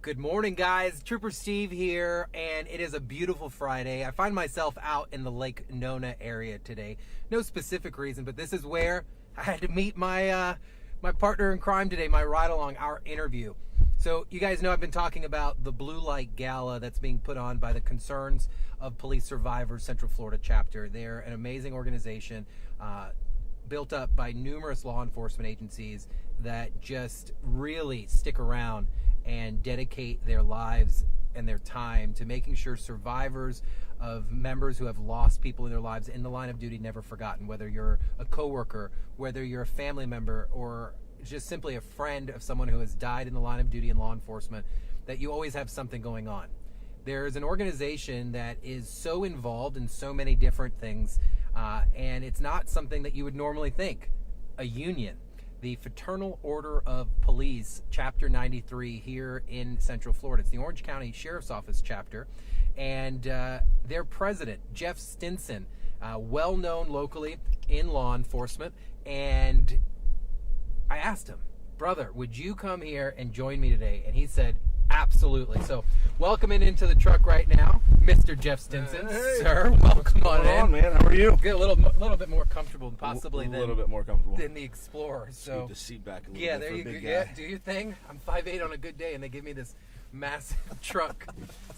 Good morning, guys. Trooper Steve here, and it is a beautiful Friday. I find myself out in the Lake Nona area today. No specific reason, but this is where I had to meet my my partner in crime today, my ride-along, our interview. So you guys know I've been talking about the Blue Light Gala that's being put on by the Concerns of Police Survivors Central Florida chapter. They're an amazing organization built up by numerous law enforcement agencies that just really stick around and dedicate their lives and their time to making sure survivors of members who have lost people in their lives in the line of duty never forgotten, whether you're a coworker, whether you're a family member, or just simply a friend of someone who has died in the line of duty in law enforcement, that you always have something going on. There's an organization that is so involved in so many different things, and it's not something that you would normally think. A union, the Fraternal Order of Police, Chapter 93 here in Central Florida. It's the Orange County Sheriff's Office chapter, and their president, Jeff Stinson, well known locally in law enforcement, and I asked him, brother, would you come here and join me today? And he said, absolutely. So welcoming into the truck right now, Mr. Jeff Stinson. Hey. Sir, welcome on in. On, man. How are you? Get a little bit more comfortable possibly a little bit more comfortable than the Explorer. So keep the seat back a little yeah, bit there for you a go. big Yeah, guy. do your thing. I'm 5'8" on a good day, and they give me this massive truck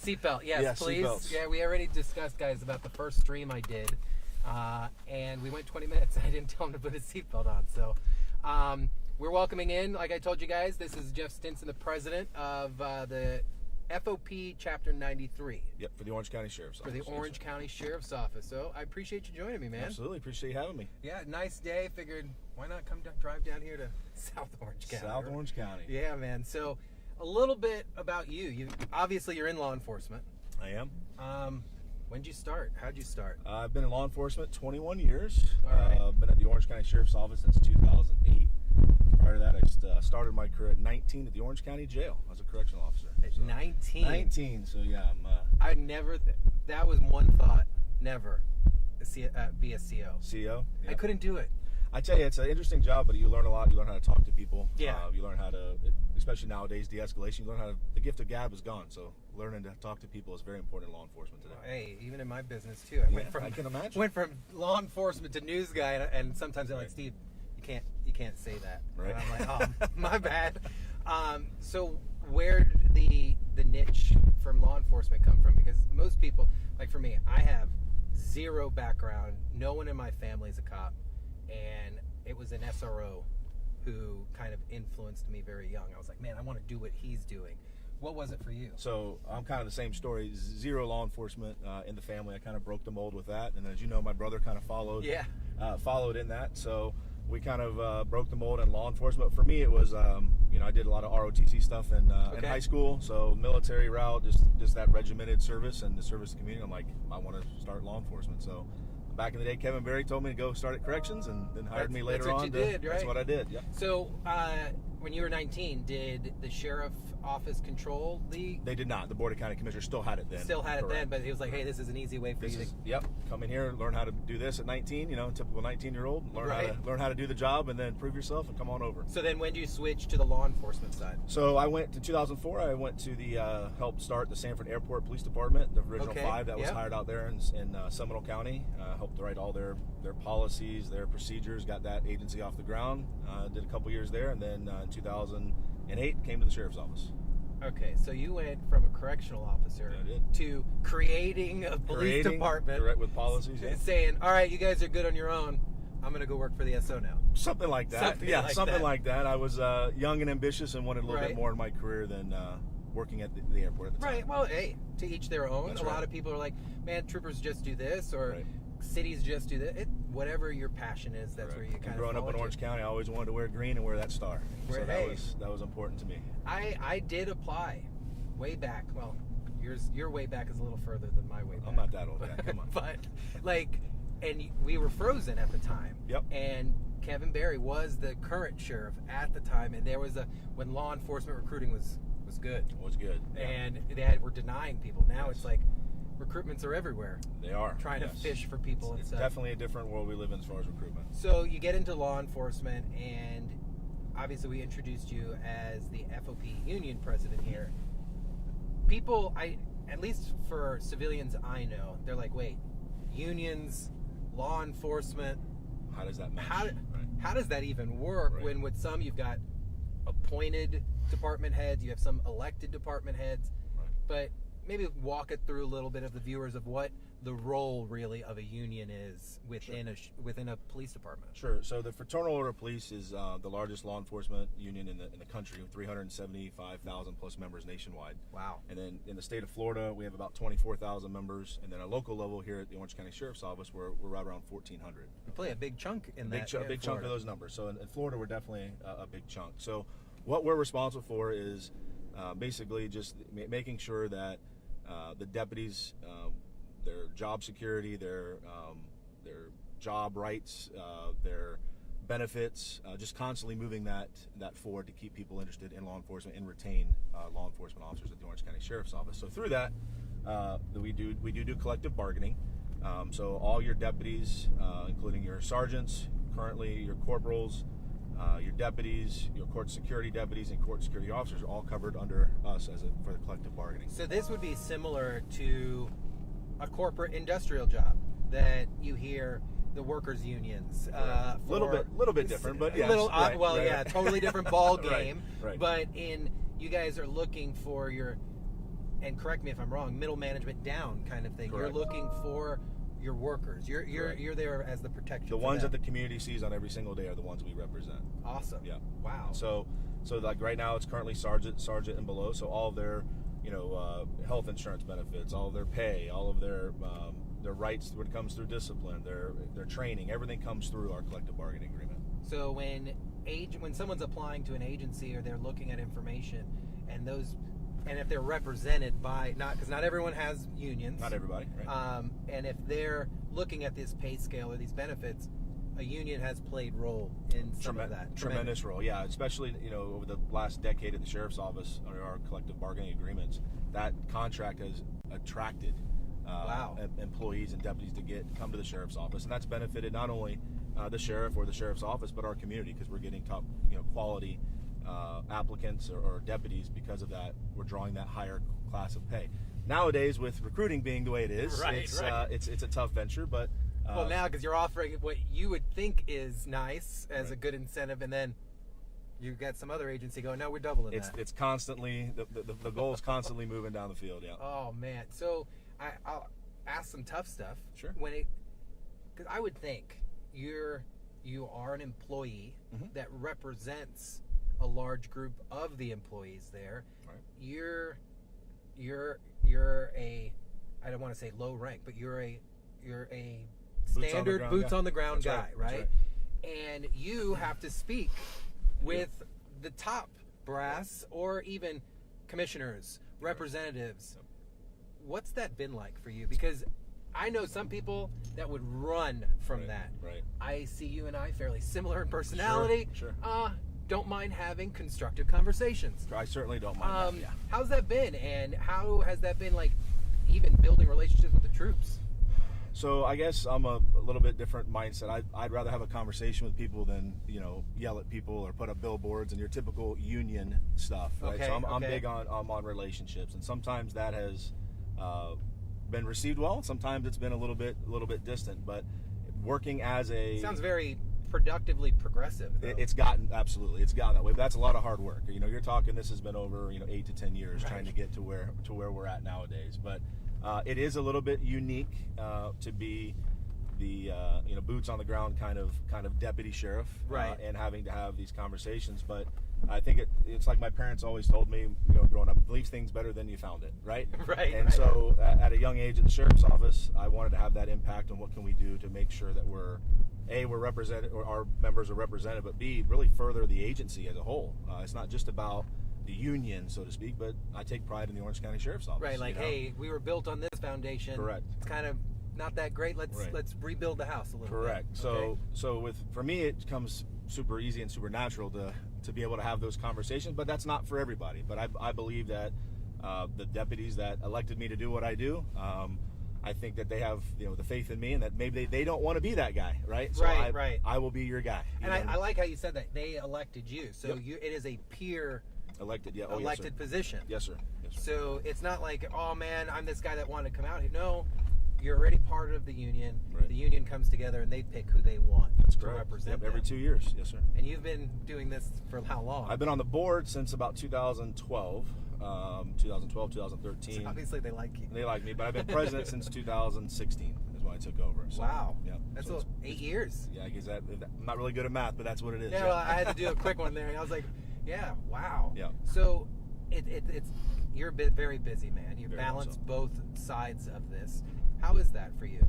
seatbelt. Yes, Yeah, please. seatbelts. Yeah, we already discussed, guys, about the first stream I did, and we went 20 minutes, and I didn't tell him to put his seatbelt on. So we're welcoming in, like I told you guys, this is Jeff Stinson, the president of the FOP Chapter 93. Yep, for the Orange County Sheriff's Office. For the Orange County Sheriff's Office. So I appreciate you joining me, man. Absolutely, appreciate you having me. Yeah, nice day. Figured, why not come drive down here to South Orange County? South Orange County. Yeah, man. So a little bit about you. Obviously you're in law enforcement. I am. When'd you start? How'd you start? I've been in law enforcement 21 years. All right. Been at the Orange County Sheriff's Office since 2008. Prior to that, I started my career at 19 at the Orange County Jail as a correctional officer. At 19? 19, so yeah. I never, that was one thought, never be a CO. CO. I couldn't do it. I tell you, it's an interesting job, but you learn a lot. You learn how to talk to people. Yeah. You learn how to, especially nowadays, de-escalation. You learn how to, the gift of gab is gone. So learning to talk to people is very important in law enforcement today. Hey, even in my business too. I can imagine. Went from law enforcement to news guy, and sometimes they're like, Steve, you can't say that. Right. And I'm like, oh, my bad. So where did the niche from law enforcement come from? Because most people, like for me, I have zero background. No one in my family is a cop, and it was an SRO who kind of influenced me very young. I was like, man, I want to do what he's doing. What was it for you? So I'm kind of the same story. Zero law enforcement in the family. I kind of broke the mold with that, and as you know, my brother kind of followed. Yeah. Followed in that. So we kind of broke the mold in law enforcement. For me, it was I did a lot of ROTC stuff in high school. So military route, just that regimented service and the service to the community. I'm like, I want to start law enforcement. So back in the day, Kevin Berry told me to go start at corrections, and then hired me later on. That's what I did. Yeah. So when you were 19, did the sheriff office control the? They did not. The Board of County Commissioners still had it then. Still had Correct. it then, but he was like, hey, this is an easy way for you to. Yep. Come in here, learn how to do this at 19. Typical 19-year-old. Learn how to do the job, and then prove yourself, and come on over. So then, when do you switch to the law enforcement side? So I went to 2004. I went to the helped start the Sanford Airport Police Department, the original 5 that was hired out there in Seminole County. Helped to write all their policies, their procedures, got that agency off the ground. Did a couple years there, and then in 2008 came to the sheriff's office. Okay, so you went from a correctional officer to creating a police department, direct with policies, saying, all right, you guys are good on your own. I'm going to go work for the SO now. Something like that. Something like that. I was young and ambitious and wanted a little bit more in my career than working at the airport at the time. Right. Well, hey, to each their own. That's a lot of people are like, man, troopers just do this, or Right. cities just do that. Whatever your passion is, that's where you kind of growing up in Orange County, I always wanted to wear green and wear that star. So that was important to me. I did apply way back. Well, your way back is a little further than my way back. I'm not that old. Yeah, come on. But and we were frozen at the time. Yep. And Kevin Berry was the current sheriff at the time, and there was when law enforcement recruiting was good. It was good. Yeah. And were denying people. Now it's like recruitments are everywhere. They are. Trying to fish for people. It's definitely a different world we live in as far as recruitment. So you get into law enforcement, and obviously we introduced you as the FOP union president here. people, at least for civilians I know, they're like, wait, unions, law enforcement, How does that match? How does that even work? Right. When with some you've got appointed department heads, you have some elected department heads, Right. but maybe walk it through a little bit of the viewers of what the role really of a union is within within a police department. Sure. So the Fraternal Order of Police is the largest law enforcement union in the country, with 375,000 plus members nationwide. Wow. And then in the state of Florida, we have about 24,000 members, and then at a local level here at the Orange County Sheriff's Office, we're right around 1,400. You play a big chunk in Big chunk of those numbers. So in Florida, we're definitely a big chunk. So what we're responsible for is basically just making sure that the deputies, their job security, their job rights, their benefits, just constantly moving that forward to keep people interested in law enforcement and retain law enforcement officers at the Orange County Sheriff's Office. So through that, we do collective bargaining. So all your deputies, including your sergeants, currently your corporals, your deputies, your court security deputies, and court security officers are all covered under us for the collective bargaining. So this would be similar to a corporate industrial job that you hear the workers unions. A little bit different, but yeah. Yeah, totally different ball game. Right. But you guys are looking for your, and correct me if I'm wrong, middle management down kind of thing. Correct. You're looking for your workers. You're there as the protection. The ones that the community sees on every single day are the ones we represent. Awesome. Yeah. Wow. So like right now it's currently sergeant and below. So all of their health insurance benefits, all of their pay, all of their rights when it comes through discipline, their training, everything comes through our collective bargaining agreement. So when someone's applying to an agency or they're looking at information, and if they're represented by because not everyone has unions. Not everybody, right? And if they're looking at this pay scale or these benefits, a union has played role in some of that. Tremendous role, yeah. Especially over the last decade at the Sheriff's Office under our collective bargaining agreements, that contract has attracted employees and deputies to come to the Sheriff's Office, and that's benefited not only the sheriff or the Sheriff's Office, but our community, because we're getting top quality applicants or deputies. Because of that, we're drawing that higher class of pay. Nowadays, with recruiting being the way it is, it's a tough venture, but well, now because you're offering what you would think is nice as a good incentive, and then you got some other agency going, no, we're doubling that. It's constantly the goal is constantly moving down the field. Yeah. Oh man, so I'll ask some tough stuff. Sure. Because I would think you are an employee that represents a large group of the employees there. Right. You're a, I don't want to say low rank, but you're a standard boots on the ground guy, right? And you have to speak with the top brass or even commissioners, representatives. What's that been like for you? Because I know some people that would run from that. Right. I see you and I fairly similar in personality. Sure. Don't mind having constructive conversations. I certainly don't mind that. Yeah. How's that been, and how has that been like even building relationships with the troops? So I guess I'm a little bit different mindset. I'd rather have a conversation with people than yell at people or put up billboards and your typical union stuff. Right? Okay, so I'm big on relationships, and sometimes that has been received well. Sometimes it's been a little bit distant. But working as sounds very productively progressive. It's gotten that way. But that's a lot of hard work. You're talking. This has been over 8 to 10 years trying to get to where we're at nowadays. But it is a little bit unique to be the boots on the ground kind of deputy sheriff, and having to have these conversations. But I think it's like my parents always told me, growing up, leave things better than you found it, right? Right. And so at a young age at the Sheriff's Office, I wanted to have that impact on what can we do to make sure that we're represented, or our members are represented, but B, really further the agency as a whole. It's not just about the union, so to speak, but I take pride in the Orange County Sheriff's Office. Right, like, hey, we were built on this foundation. Correct. It's kind of not that great. Let's rebuild the house a little Correct. bit. So for me, it comes super easy and super natural to be able to have those conversations, but that's not for everybody. But I believe that the deputies that elected me to do what I do, I think that they have the faith in me, and that maybe they don't want to be that guy, right? So I will be your guy. And I like how you said that they elected you. So it is a peer elected position. Yes, sir. Yes, sir. So it's not like, oh man, I'm this guy that wanted to come out here. No, you're already part of the union. Right. The union comes together and they pick who they want to represent Every them. 2 years. Yes, sir. And you've been doing this for how long? I've been on the board since about 2012. 2013. So obviously they like you. They like me, but I've been president since 2016 is when I took over. So, Wow. Yeah. That's so 8 years. Yeah, I guess I'm not really good at math, but that's what it is. Yeah, well, I had to do a quick one there. I was like, yeah, wow. Yeah. So it's you're very busy, man. You Very balance so. both sides of this. How is that for you?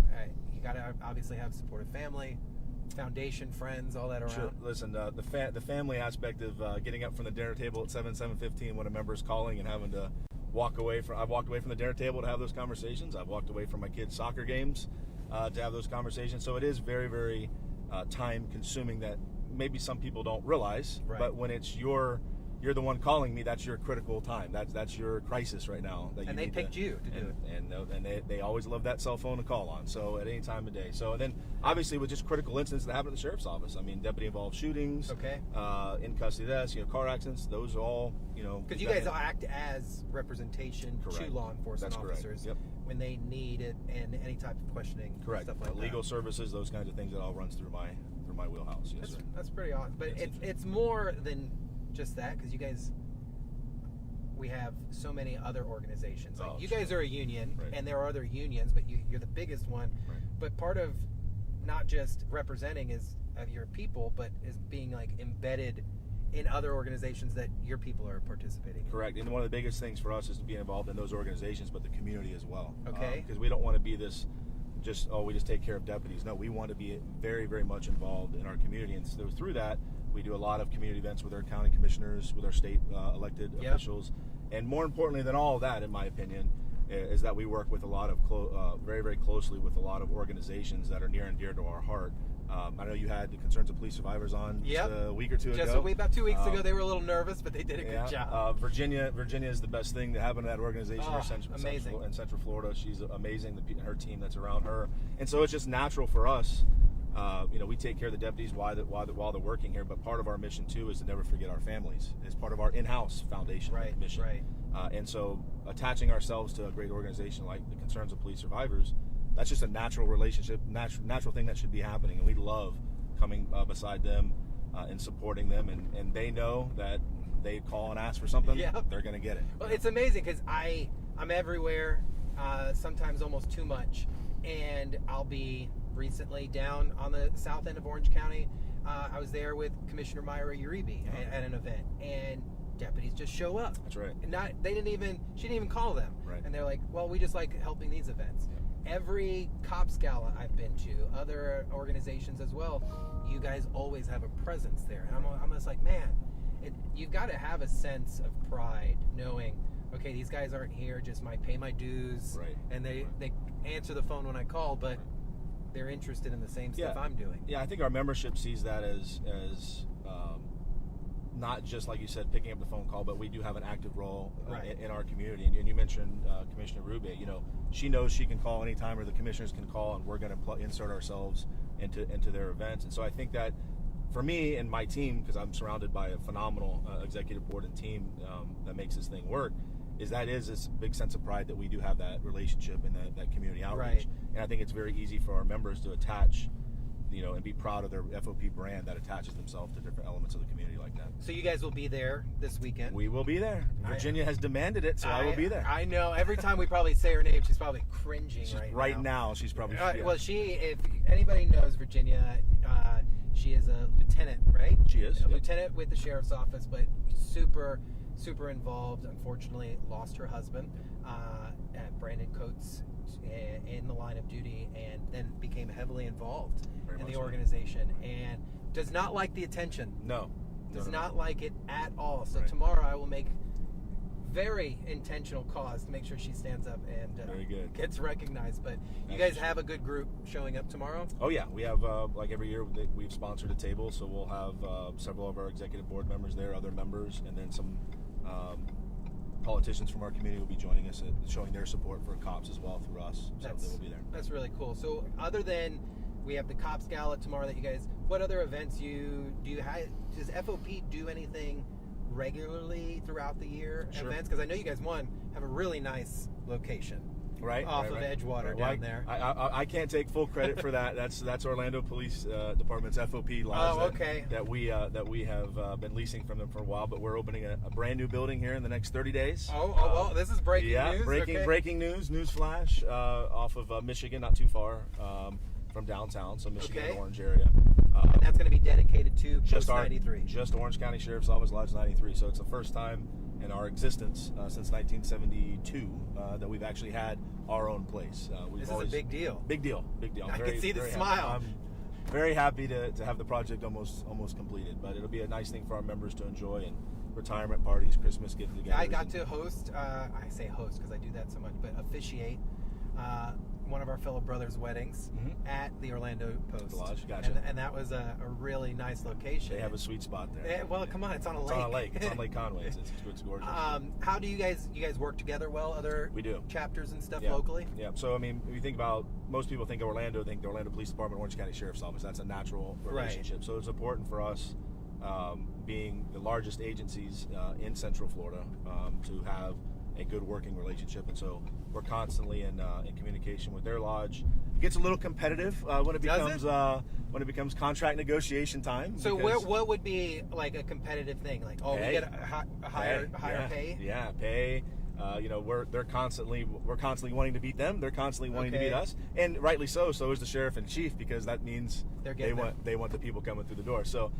You got to obviously have supportive family, foundation, friends, all that around. Sure. Listen, the family aspect of getting up from the dinner table at 7:15 when a member's calling and having to walk away from. I've walked away from the dinner table to have those conversations. I've walked away from my kids' soccer games to have those conversations. So it is very, very time consuming that maybe some people don't realize. Right. But when it's you're the one calling me, that's your critical time. That's your crisis right now. That And you they picked you to do it. And they always love that cell phone to call on. So at any time of day. So and then obviously with just critical incidents that happen at the sheriff's office. I mean, deputy involved shootings. Okay. In custody deaths, car accidents. Those are all Because you guys act as representation Correct. to law enforcement That's correct. officers Yep. when they need it and any type of questioning. Correct. Stuff like Legal that. services, those kinds of things that all runs through my wheelhouse. Yes, sir. That's pretty awesome. But it's more than just that because you guys. We have so many other organizations. Like you guys are a union, Right. and there are other unions, but you're the biggest one. Right. But part of not just representing is of your people, but is being like embedded in other organizations that your people are participating in. Correct. And one of the biggest things for us is to be involved in those organizations, but the community as well. Okay. Because we don't want to be this we just take care of deputies. No, we want to be very, very much involved in our community. And so through that, we do a lot of community events with our county commissioners, with our state elected officials. And more importantly than all of that, in my opinion, is that we work with a lot of very, very closely with a lot of organizations that are near and dear to our heart. I know you had the Concerns of Police Survivors on just a week or two ago. About 2 weeks ago, they were a little nervous, but they did a good job. Virginia is the best thing to happen in that organization. Amazing. In Central Florida, she's amazing. Her team that's around her, and so it's just natural for us. We take care of the deputies while they're working here, but part of our mission too is to never forget our families. It's part of our in-house foundation mission. Right. And so attaching ourselves to a great organization like the Concerns of Police Survivors, that's just a natural relationship, natural thing that should be happening. And we love coming beside them and supporting them. And they know that they call and ask for something, they're going to get it. Well, it's amazing because I'm everywhere, sometimes almost too much. And I'll be recently down on the south end of Orange County. I was there with Commissioner Myra Uribe at an event, and deputies just show up. That's right. And she didn't even call them. Right. And they're like, well, we just like helping these events. Every Cops Gala I've been to, other organizations as well, you guys always have a presence there. And I'm just like, man, you've got to have a sense of pride knowing, okay, these guys aren't here, just might pay my dues, and they answer the phone when I call, but they're interested in the same stuff I'm doing. Yeah, I think our membership sees that as not just, like you said, picking up the phone call, but we do have an active role in our community. And you mentioned Commissioner Rube. She knows she can call anytime, or the commissioners can call, and we're going to insert ourselves into their events. And so I think that for me and my team, because I'm surrounded by a phenomenal executive board and team that makes this thing work, is this big sense of pride that we do have that relationship and that community outreach. Right. And I think it's very easy for our members to attach, and be proud of their FOP brand that attaches themselves to different elements of the community like that. So you guys will be there this weekend? We will be there. Virginia has demanded it, so I will be there. I know. Every time we probably say her name, she's probably cringing right now. She's probably... Well, if anybody knows Virginia, she is a lieutenant, right? She is. A lieutenant with the sheriff's office, but super, super involved. Unfortunately, lost her husband, Brandon Coates, in the line of duty, and then became heavily involved in the organization, and does not like the attention. No. Does not like it at all. So tomorrow I will make very intentional cause to make sure she stands up and very good. Gets recognized. But you guys have a good group showing up tomorrow? Oh yeah, we have like every year we've sponsored a table, so we'll have several of our executive board members there, other members, and then some politicians from our community will be joining us showing their support for cops as well through us. So they will be there. That's really cool. So other than we have the Cops Gala tomorrow that you guys, what other events do you have? Does FOP do anything regularly throughout the year Sure. events? Because I know you guys, have a really nice location. Right, off right, of right. Edgewater Well, down there. I can't take full credit for that. That's Orlando Police Department's FOP lodge. Oh, okay. That we have been leasing from them for a while, but we're opening a brand new building here in the next 30 days. Well, this is breaking news. Breaking news, news flash off of Michigan, not too far from downtown, so Michigan and Orange area. And that's going to be dedicated to Post 93. Just Orange County Sheriff's Office Lodge 93. So it's the first time in our existence since 1972 that we've actually had our own place. This is a big deal. Big deal. I can see the smile. I'm very happy to have the project almost completed, but it'll be a nice thing for our members to enjoy, and retirement parties, Christmas get-togethers. I got to host, I say host because I do that so much, but officiate one of our fellow brothers' weddings at the Orlando Post. The lodge, gotcha. And that was a really nice location. They have a sweet spot there. Well, come on, it's on a lake. It's on a lake. It's on Lake Conway. It's gorgeous. How do you guys work together well? Other we do chapters and stuff locally? Yeah. So I mean, if you think about, most people think Orlando, think the Orlando Police Department, Orange County Sheriff's Office. That's a natural relationship. Right. So it's important for us, being the largest agencies in Central Florida, to have a good working relationship, and so we're constantly in communication with their lodge. It gets a little competitive when it becomes contract negotiation time. So what would be like a competitive thing? Like, we get a higher pay? Yeah, pay. We're constantly wanting to beat them. They're constantly wanting to beat us, and rightly so. So is the sheriff and chief, because that means they want the people coming through the door. So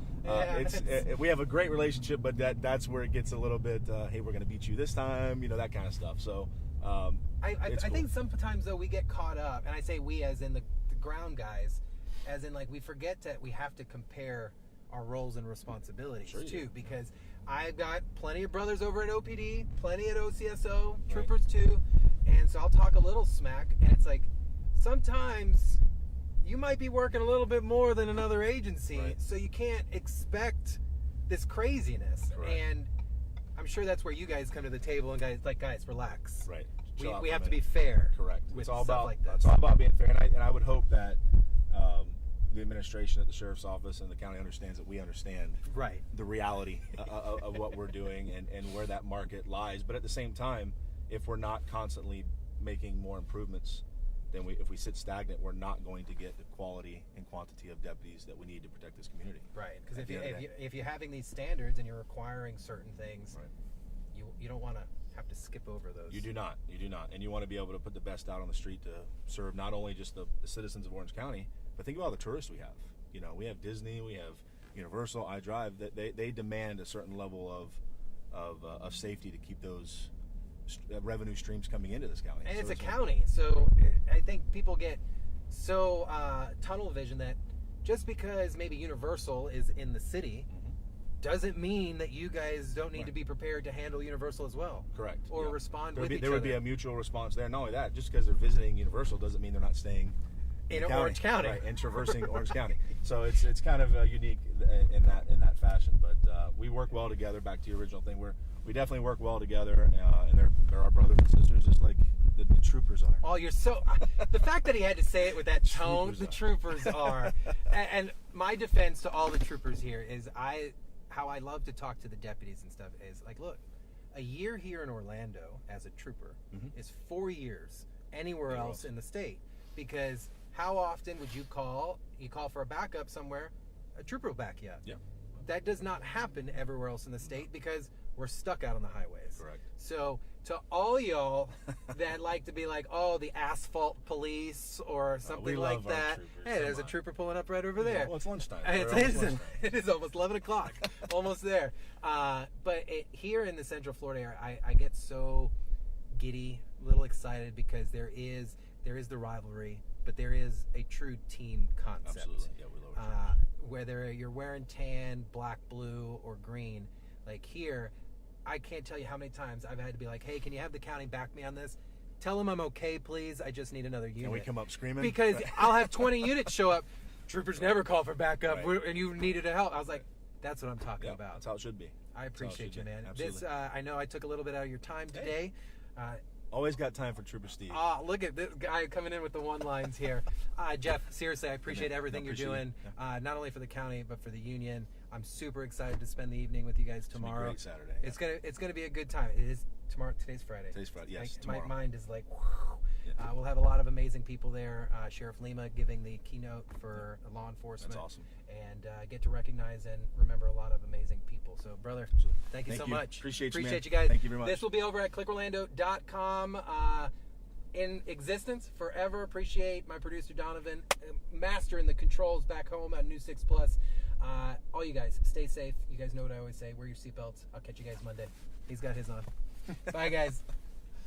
we have a great relationship, but that's where it gets a little bit. Hey, we're going to beat you this time. that kind of stuff. So I think sometimes though we get caught up, and I say we as in the ground guys, as in like we forget that we have to compare our roles and responsibilities too, because I've got plenty of brothers over at OPD, plenty at OCSO, troopers too, and so I'll talk a little smack, and it's like sometimes you might be working a little bit more than another agency, so you can't expect this craziness. And I'm sure that's where you guys come to the table and guys, relax. Right. We have to be fair. Correct. With it's all stuff about like that. It's all about being fair, and I would hope that the administration at the sheriff's office and the county understands that we understand the reality of what we're doing and where that market lies. But at the same time, if we're not constantly making more improvements, then if we sit stagnant, we're not going to get the quality and quantity of deputies that we need to protect this community. Right. Because if you're having these standards and you're requiring certain things, you don't want to have to skip over those. You do not. And you want to be able to put the best out on the street to serve not only just the citizens of Orange County, but think about all the tourists we have. We have Disney, we have Universal, iDrive. They demand a certain level of safety to keep those revenue streams coming into this county. And it's a county, so I think people get so tunnel vision that just because maybe Universal is in the city doesn't mean that you guys don't need to be prepared to handle Universal as well. Correct. Or respond with each other. There would be a mutual response there. Not only that, just because they're visiting Universal doesn't mean they're not staying in Orange County, and traversing Orange County. So it's kind of unique in that fashion. But we work well together. Back to your original thing, we definitely work well together, and they're our brothers and sisters, just like the troopers are. Oh, you're so the fact that he had to say it with that tone. The troopers are. And my defense to all the troopers here is how I love to talk to the deputies and stuff is like, look, a year here in Orlando as a trooper is 4 years anywhere else in the state, because how often would you call for a backup somewhere, a trooper will back you up. Yeah. That does not happen everywhere else in the state because we're stuck out on the highways. Correct. So to all y'all that like to be like, the asphalt police or something like that. Hey, there's a trooper pulling up right over there. Well, it's lunchtime. It is almost 11 o'clock. Almost there. But here in the Central Florida area, I get so giddy, a little excited, because there is the rivalry, but there is a true team concept. Absolutely. Yeah, we love it. Whether you're wearing tan, black, blue, or green, like here, I can't tell you how many times I've had to be like, hey, can you have the county back me on this? Tell them I'm okay, please. I just need another unit. And we come up screaming? Because I'll have 20 units show up. Troopers never call for backup, and you needed a help. I was like, that's what I'm talking about. That's how it should be. I appreciate you, man. Absolutely. I know I took a little bit out of your time today. Always got time for Trooper Steve. Look at this guy coming in with the one-lines here. Jeff, seriously, I appreciate everything you're doing, not only for the county, but for the union. I'm super excited to spend the evening with you guys tomorrow. It's gonna be a great Saturday. It's gonna be a good time. It is tomorrow. Today's Friday. Today's Friday. Yes, My tomorrow. mind is like, whew. Yeah. We'll have a lot of amazing people there. Sheriff Lima giving the keynote for law enforcement. That's awesome. And get to recognize and remember a lot of amazing people. So, brother, thank you so much. Appreciate you, man. Appreciate you guys. Thank you very much. This will be over at clickorlando.com. In existence forever. Appreciate my producer Donovan, mastering the controls back home at New 6 Plus. All you guys, stay safe. You guys know what I always say. Wear your seatbelts. I'll catch you guys Monday. He's got his on. Bye, guys.